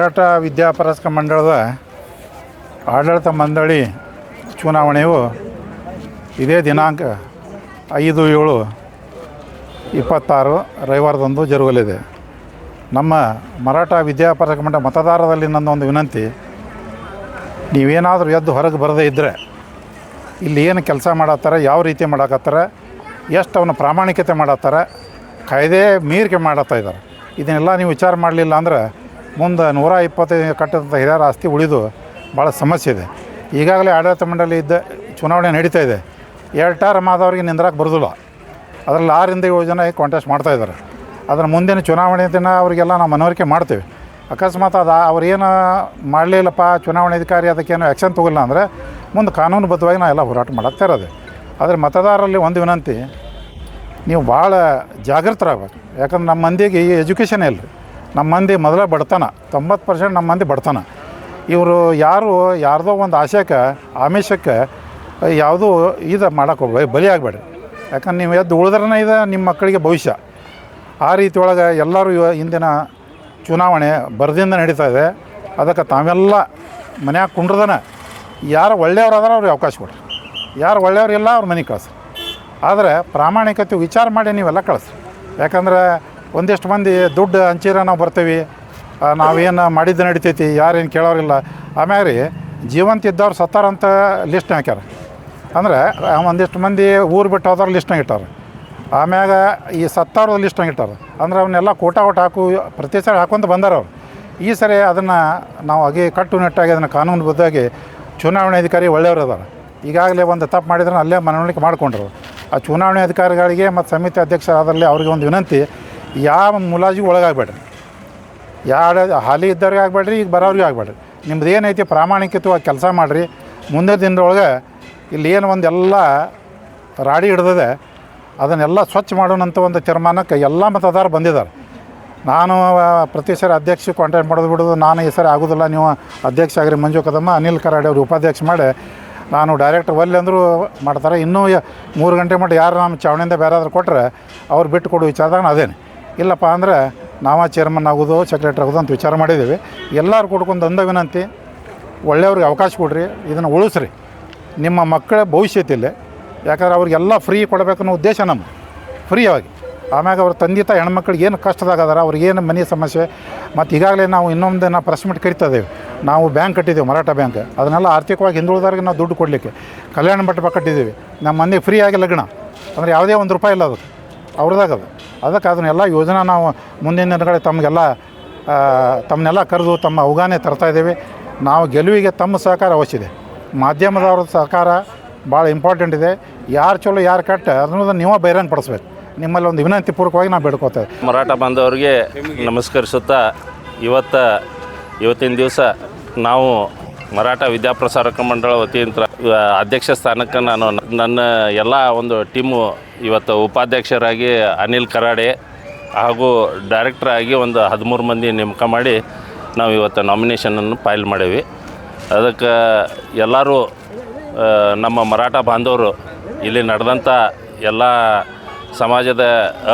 ಮರಾಠ ವಿದ್ಯಾಪರಸ್ಕ ಮಂಡಳದ ಆಡಳಿತ ಮಂಡಳಿ ಚುನಾವಣೆಯು ಇದೇ ದಿನಾಂಕ 5/7/26 ರವಿವಾರದಂದು ಜರುಗಲಿದೆ. ನಮ್ಮ ಮರಾಠ ವಿದ್ಯಾಪರಸ್ಕ ಮಂಡಳ ಮತದಾರರಲ್ಲಿ ನನ್ನೊಂದು ವಿನಂತಿ, ನೀವೇನಾದರೂ ಎದ್ದು ಹೊರಗೆ ಬರದೇ ಇದ್ದರೆ ಇಲ್ಲಿ ಏನು ಕೆಲಸ ಮಾಡತ್ತಾರೆ, ಯಾವ ರೀತಿ ಮಾಡಕತ್ತಾರೆ, ಎಷ್ಟು ಅವನ್ನ ಪ್ರಾಮಾಣಿಕತೆ ಮಾಡತ್ತಾರೆ, ಕಾಯ್ದೆ ಮೀರಿಕೆ ಮಾಡತ್ತಾ ಇದ್ದಾರೆ, ಇದನ್ನೆಲ್ಲ ನೀವು ವಿಚಾರ ಮಾಡಲಿಲ್ಲ ಅಂದ್ರೆ ಮುಂದೆ 125 ಕಟ್ಟದಂಥ ಹಿರಿಯರ ಆಸ್ತಿ ಉಳಿದು ಭಾಳ ಸಮಸ್ಯೆ ಇದೆ. ಈಗಾಗಲೇ ಆಡಳಿತ ಮಂಡಳಿ ಚುನಾವಣೆ ನಡೀತಾ ಇದೆ. 2 ಟರ್ಮ್ ಆದವ್ರಿಗೆ ನಿಂದ್ರಕ್ಕೆ ಬರೋದಿಲ್ಲ. ಅದರಲ್ಲಿ 6ರಿಂದ 7 ಜನ ಕಾಂಟೆಸ್ಟ್ ಮಾಡ್ತಾಯಿದ್ದಾರೆ. ಅದರ ಮುಂದಿನ ಚುನಾವಣೆ ದಿನ ಅವರಿಗೆಲ್ಲ ನಾವು ಮನವರಿಕೆ ಮಾಡ್ತೀವಿ. ಅಕಸ್ಮಾತ್ ಅವ್ರೇನು ಮಾಡಲಿಲ್ಲಪ್ಪ, ಚುನಾವಣೆ ಅಧಿಕಾರಿ ಅದಕ್ಕೇನು ಆ್ಯಕ್ಷನ್ ತೊಗೊಲ್ಲ ಅಂದರೆ ಮುಂದೆ ಕಾನೂನುಬದ್ಧವಾಗಿ ನಾವೆಲ್ಲ ಹೋರಾಟ ಮಾಡಾಕ್ತಾ ಇರೋದು. ಆದರೆ ಮತದಾರರಲ್ಲಿ ಒಂದು ವಿನಂತಿ, ನೀವು ಭಾಳ ಜಾಗೃತರಾಗಬೇಕು. ಯಾಕಂದ್ರೆ ನಮ್ಮ ಮಂದಿಗೆ ಈ ಎಜುಕೇಷನ್ ಇಲ್ಲ. ನಮ್ಮ ಮಂದಿ ಮೊದಲೇ ಬಡತನ, 90% ನಮ್ಮ ಮಂದಿ ಬಡತನ. ಇವರು ಯಾರ್ದೋ ಒಂದು ಆಮಿಷಕ್ಕೆ ಯಾವುದೂ ಮಾಡೋಕ್ಕೆ ಹೋಗ್ಬೇಡಿ, ಬಲಿ ಆಗಬೇಡ್ರಿ. ಯಾಕಂದ್ರೆ ನೀವು ಎದ್ದು ಉಳಿದ್ರೇ ಇದೆ ನಿಮ್ಮ ಮಕ್ಕಳಿಗೆ ಭವಿಷ್ಯ. ಆ ರೀತಿ ಒಳಗೆ ಎಲ್ಲರೂ ಇಂದಿನ ಚುನಾವಣೆ ಬರದಿಂದ ನಡೀತಾ ಇದೆ. ಅದಕ್ಕೆ ತಾವೆಲ್ಲ ಮನ್ಯಾಗ ಕುಂಡ್ರದನ ಯಾರು ಒಳ್ಳೆಯವ್ರು ಆದ್ರೆ ಅವ್ರಿಗೆ ಅವಕಾಶ ಕೊಡ್ರಿ, ಯಾರು ಒಳ್ಳೆಯವ್ರಿಲ್ಲ ಅವ್ರ ಮನೆಗೆ ಕಳಿಸ್ರಿ. ಆದರೆ ಪ್ರಾಮಾಣಿಕತೆ ವಿಚಾರ ಮಾಡಿ ನೀವೆಲ್ಲ ಕಳಿಸ್ರಿ. ಯಾಕಂದ್ರೆ ಒಂದಿಷ್ಟು ಮಂದಿ ದುಡ್ಡು ಹಂಚಿರ ನಾವು ಬರ್ತೀವಿ, ನಾವೇನು ಮಾಡಿದ್ದು ನಡಿತೈತಿ, ಯಾರೇನು ಕೇಳೋರಿಲ್ಲ. ಆಮ್ಯಾಗ ರೀ ಜೀವಂತ ಇದ್ದವ್ರು ಸತ್ತಾರಂತ ಲಿಸ್ಟ್ನ ಹಾಕ್ಯಾರ. ಅಂದರೆ ಒಂದಿಷ್ಟು ಮಂದಿ ಊರು ಬಿಟ್ಟು ಹೋದವ್ರು ಲಿಸ್ಟ್ನಾಗ ಇಟ್ಟಾರೆ. ಆಮ್ಯಾಗ ಈ ಸತ್ತವ್ರ ಲಿಸ್ಟ್ನಾಗ ಇಟ್ಟಾರೆ. ಅಂದ್ರೆ ಅವನ್ನೆಲ್ಲ ಕೋಟಾ ಪ್ರತಿ ಸರಿ ಹಾಕೊಂತ ಬಂದಾರ ಅವ್ರು. ಈ ಸರಿ ಅದನ್ನು ನಾವು ಕಟ್ಟುನಿಟ್ಟಾಗಿ ಅದನ್ನು ಕಾನೂನುಬದ್ಧವಾಗಿ ಚುನಾವಣೆ ಅಧಿಕಾರಿ ಒಳ್ಳೆಯವರು ಅದಾರೆ. ಈಗಾಗಲೇ ಒಂದು ತಪ್ಪು ಮಾಡಿದ್ರೆ ಅಲ್ಲೇ ಮನವೊಲಿಕೆ ಮಾಡಿಕೊಂಡ್ರು. ಆ ಚುನಾವಣೆ ಅಧಿಕಾರಿಗಳಿಗೆ ಮತ್ತು ಸಮಿತಿ ಅಧ್ಯಕ್ಷರಾದಲ್ಲಿ ಅವ್ರಿಗೆ ಒಂದು ವಿನಂತಿ, ಯಾವ ಮುಲಾಜಿಗೂ ಒಳಗಾಗಬೇಡ್ರಿ, ಹಾಲಿ ಇದ್ದವ್ರಿಗೆ ಆಗಬೇಡ್ರಿ, ಈಗ ಬರೋರಿಗೆ ಆಗಬೇಡ್ರಿ. ನಿಮ್ದು ಏನೈತಿ ಪ್ರಾಮಾಣಿಕವಾಗಿ ಕೆಲಸ ಮಾಡಿರಿ. ಮುಂದೆ ದಿನದೊಳಗೆ ಇಲ್ಲಿ ಏನು ಒಂದೆಲ್ಲ ರಾಡಿ ಹಿಡ್ದಿದೆ ಅದನ್ನೆಲ್ಲ ಸ್ವಚ್ಛ ಮಾಡೋಣಂತ ಒಂದು ತೀರ್ಮಾನಕ್ಕೆ ಎಲ್ಲ ಮತದಾರರು ಬಂದಿದ್ದಾರೆ. ನಾನು ಪ್ರತಿ ಸರಿ ಅಧ್ಯಕ್ಷ ಕಾಂಟ್ಯಾಕ್ಟ್ ಮಾಡೋದು ಬಿಡೋದು, ನಾನು ಈ ಸರಿ ಆಗೋದಿಲ್ಲ, ನೀವು ಅಧ್ಯಕ್ಷ ಆಗಿರಿ ಮಂಜು ಕದಮ್ಮ, ಅನಿಲ್ ಕರಾಡೆ ಅವರು ಉಪಾಧ್ಯಕ್ಷ ಮಾಡಿ ನಾನು ಡೈರೆಕ್ಟ್ ಒಲ್ಲೆ ಅಂದರೂ ಮಾಡ್ತಾರೆ. ಇನ್ನೂ 3 ಗಂಟೆ ಮಟ್ಟ ಯಾರು ನಮ್ಮ ಚಾವಣಿಯಿಂದ ಬೇರಾದ್ರೂ ಕೊಟ್ಟರೆ ಅವ್ರು ಬಿಟ್ಟು ಕೊಡೋ ವಿಚಾರದಾಗ ಅದೇನೆ. ಇಲ್ಲಪ್ಪ ಅಂದರೆ ನಾವು ಚೇರ್ಮನ್ ಆಗೋದು, ಸೆಕ್ರೆಟ್ರಿ ಆಗೋದು ಅಂತ ವಿಚಾರ ಮಾಡಿದ್ದೀವಿ. ಎಲ್ಲರೂ ಕೊಡ್ಕೊಂಡು ಅಂದ ವಿನಂತಿ, ಒಳ್ಳೆಯವ್ರಿಗೆ ಅವಕಾಶ ಕೊಡ್ರಿ, ಇದನ್ನು ಉಳಿಸ್ರಿ. ನಿಮ್ಮ ಮಕ್ಕಳ ಭವಿಷ್ಯತಿಲ್ಲ. ಯಾಕಂದ್ರೆ ಅವ್ರಿಗೆಲ್ಲ ಫ್ರೀ ಕೊಡಬೇಕನ್ನೋ ಉದ್ದೇಶ ನಮ್ಮ ಫ್ರೀಯಾಗಿ. ಆಮ್ಯಾಗ ಅವ್ರ ತಂದೆ ತಾಯಿ ಹೆಣ್ಮಕ್ಳಿಗೆ ಏನು ಕಷ್ಟದಾಗದಾರ, ಅವ್ರಿಗೇನು ಮನೆ ಸಮಸ್ಯೆ. ಮತ್ತು ಈಗಾಗಲೇ ನಾವು ಇನ್ನೊಂದು ಪ್ರೆಸ್ ಮೀಟ್ ಕರಿತಾ ಇದ್ದೇವೆ. ನಾವು ಬ್ಯಾಂಕ್ ಕಟ್ಟಿದ್ದೇವೆ, ಮರಾಠ ಬ್ಯಾಂಕ್. ಅದನ್ನೆಲ್ಲ ಆರ್ಥಿಕವಾಗಿ ಹಿಂದುಳಿದವ್ರಿಗೆ ನಾವು ದುಡ್ಡು ಕೊಡಲಿಕ್ಕೆ ಕಲ್ಯಾಣ ಮಂಟಪ ಕಟ್ಟಿದ್ದೀವಿ. ನಮ್ಮ ಮಂದಿಗೆ ಫ್ರೀಯಾಗಿ ಲಗ್ನ, ಅಂದರೆ ಯಾವುದೇ ₹1 ಇಲ್ಲ, ಅದು ಅವ್ರದ್ದಾಗದು. ಅದಕ್ಕೆ ಅದನ್ನೆಲ್ಲ ಯೋಜನೆ ನಾವು ಮುಂದಿನ ದಿನಗಳಲ್ಲಿ ತಮ್ಮನ್ನೆಲ್ಲ ಕರೆದು ತಮ್ಮ ಅವಗಾನೆ ತರ್ತಾಯಿದ್ದೇವೆ. ನಾವು ಗೆಲುವಿಗೆ ತಮ್ಮ ಸಹಕಾರ ಅವಶ್ಯ ಇದೆ. ಮಾಧ್ಯಮದವ್ರ ಸಹಕಾರ ಭಾಳ ಇಂಪಾರ್ಟೆಂಟ್ ಇದೆ. ಯಾರು ಚಲೋ ಯಾರು ಕೆಟ್ಟ ಅದನ್ನು ನೀವು ಬಹಿರಂಗ ಪಡಿಸ್ಬೇಕು. ನಿಮ್ಮಲ್ಲಿ ಒಂದು ವಿನಂತಿ ಪೂರ್ವಕವಾಗಿ ನಾವು ಬೇಡ್ಕೋತೇವೆ. ಮರಾಠ ಬಾಂಧವರಿಗೆ ನಮಸ್ಕರಿಸುತ್ತಾ, ಇವತ್ತಿನ ದಿವಸ ನಾವು ಮರಾಠ ವಿದ್ಯಾಪ್ರಸಾರಕ ಮಂಡಳ ವತಿಯಿಂದ ಅಧ್ಯಕ್ಷ ಸ್ಥಾನಕ್ಕೆ ನನ್ನ ಎಲ್ಲ ಒಂದು ಟೀಮು ಇವತ್ತು ಉಪಾಧ್ಯಕ್ಷರಾಗಿ ಅನಿಲ್ ಕರಾಡೆ ಹಾಗೂ ಡೈರೆಕ್ಟರ್ ಆಗಿ ಒಂದು 13 ಮಂದಿ ನೇಮಕ ಮಾಡಿ ನಾವು ಇವತ್ತು ನಾಮಿನೇಷನನ್ನು ಫೈಲ್ ಮಾಡೀವಿ. ಅದಕ್ಕೆ ಎಲ್ಲರೂ ನಮ್ಮ ಮರಾಠ ಬಾಂಧವರು ಇಲ್ಲಿ ನಡೆದಂಥ ಎಲ್ಲ ಸಮಾಜದ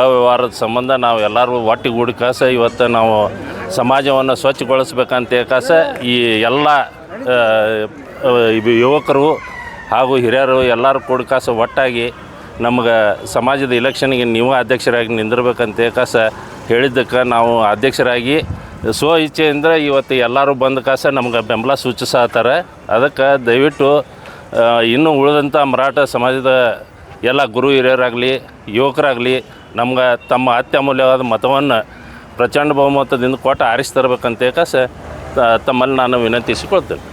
ಅವ್ಯವಹಾರದ ಸಂಬಂಧ ನಾವು ಎಲ್ಲರೂ ಒಟ್ಟಿಗೂಡಿ ಇವತ್ತು ನಾವು ಸಮಾಜವನ್ನು ಸ್ವಚ್ಛಗೊಳಿಸ್ಬೇಕಂತ ಈ ಎಲ್ಲ ಯುವಕರು ಹಾಗೂ ಹಿರಿಯರು ಎಲ್ಲರೂ ಒಟ್ಟಾಗಿ ನಮ್ಗೆ ಸಮಾಜದ ಇಲೆಕ್ಷನ್ಗೆ ನೀವು ಅಧ್ಯಕ್ಷರಾಗಿ ನಿಂದಿರ್ಬೇಕಂತ ಹೇಳಿದ್ದಕ್ಕೆ ನಾವು ಅಧ್ಯಕ್ಷರಾಗಿ ಸ್ವ ಇಚ್ಛೆಯಿಂದ ಇವತ್ತು ಎಲ್ಲರೂ ಬಂದ ನಮ್ಗೆ ಬೆಂಬಲ ಸೂಚಿಸತ್ತಾರೆ. ಅದಕ್ಕೆ ದಯವಿಟ್ಟು ಇನ್ನೂ ಉಳಿದಂಥ ಮರಾಠ ಸಮಾಜದ ಎಲ್ಲ ಗುರು ಹಿರಿಯರಾಗಲಿ ಯುವಕರಾಗಲಿ ನಮ್ಗೆ ತಮ್ಮ ಅತ್ಯಮೂಲ್ಯವಾದ ಮತವನ್ನು ಪ್ರಚಂಡ ಬಹುಮತದಿಂದ ಕೊಟ್ಟು ಆರಿಸಿ ತರಬೇಕಂತ ತಮ್ಮಲ್ಲಿ ನಾನು ವಿನಂತಿಸಿಕೊಳ್ತೇನೆ.